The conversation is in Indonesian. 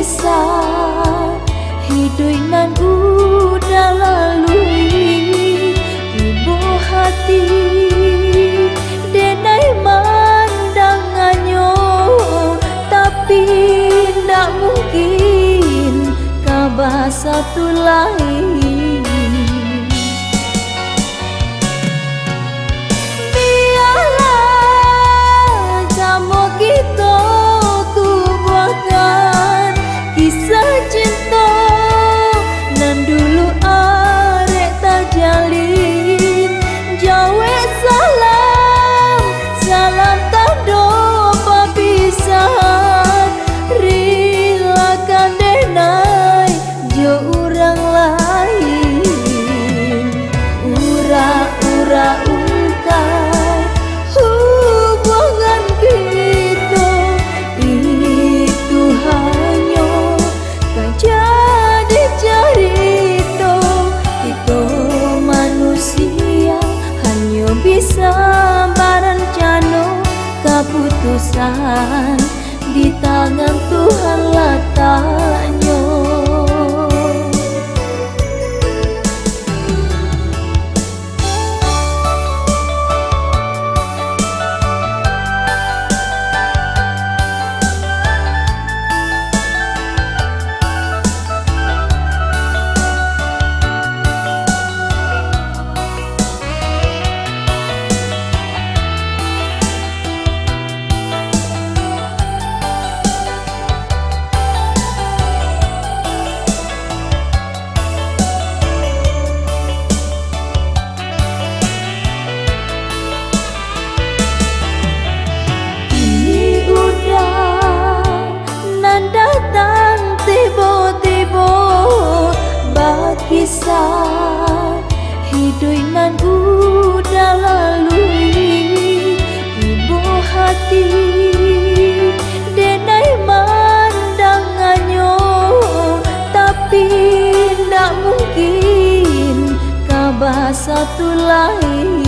kisah hidup nan udah lalui, ibu hati denai mandangannya, tapi ndak mungkin kabar satu lain. Biarlah sama kita ku buatkan kisah cinta nan dulu arek tak jalin. Jawe salam, salam tanda perpisahan. Rilakan denai jo orang lain, ura-ura ungkai hubungan kita. Itu hanya kan jadi cerita, kita manusia hanya bisa berencana. Keputusan di tangan Tuhan letaknya. Kisah hidup nan udah lalui, ibu hati denai mandangannya, tapi ndak mungkin kabar satu lain.